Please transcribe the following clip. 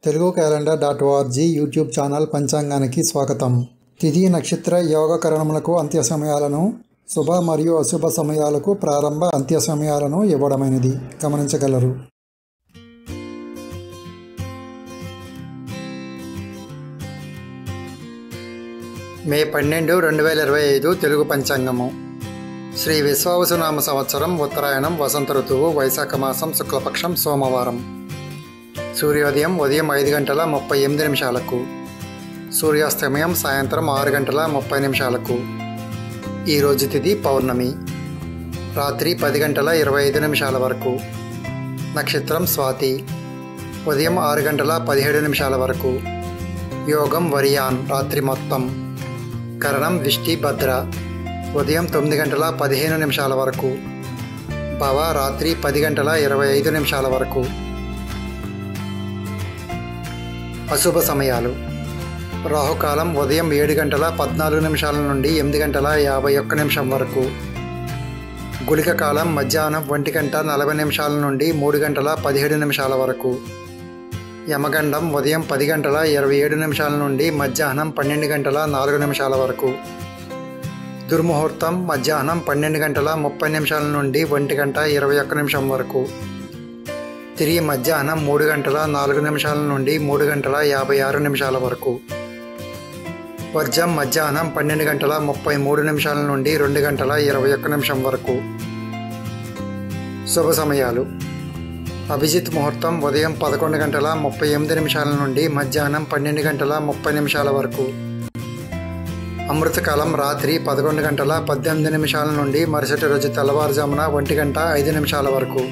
Telugu calendar.org YouTube channel పంచాంగానికి స్వాగతం. తిథి నక్షత్ర యోగకరణములకు అంత్య సమయాలను, శుభ మరియు అశుభ సమయాలకు ప్రారంభ అంత్య సమయాలను ఇవ్వడమైనది గమనించగలరు. మే 12, 2025 తెలుగు పంచాంగము. శ్రీ విశ్వావసునామ సంవత్సరం, ఉత్తరాయణం, వసంత ఋతువు, వైశాఖ మాసం, శుక్లపక్షం, సోమవారం. సూర్యోదయం ఉదయం 5:38, సూర్యాస్తమయం సాయంత్రం 6:30. ఈరోజు తిథి పౌర్ణమి. రాత్రి 10:25 వరకు. నక్షత్రం స్వాతి. ఉదయం 6:17 వరకు. యోగం వరియాన్ రాత్రి మొత్తం. కరణం విష్టి భద్ర. ఉదయం 9:15 వరకు. భవ రాత్రి 10:25 వరకు. అశుభ సమయాలు. రాహుకాలం ఉదయం 7:14 నుండి 8:51 వరకు. గుళిక కాలం మధ్యాహ్నం 1:40 నుండి 3:17 వరకు. యమగండం ఉదయం 10:27 నుండి మధ్యాహ్నం 12:04 వరకు. దుర్ముహూర్తం మధ్యాహ్నం 12:30 నుండి 1:21 వరకు. తిరిగి మధ్యాహ్నం 3:04 నుండి 3:56 వరకు. వర్జం మధ్యాహ్నం 12:33 నుండి 2:21 వరకు. శుభ సమయాలు. అభిజిత్ ముహూర్తం ఉదయం 11:38 నుండి మధ్యాహ్నం 12:30 వరకు. అమృతకాలం రాత్రి 11:18 నుండి మరుసటి రోజు తెల్లవారుజామున 1:05 వరకు.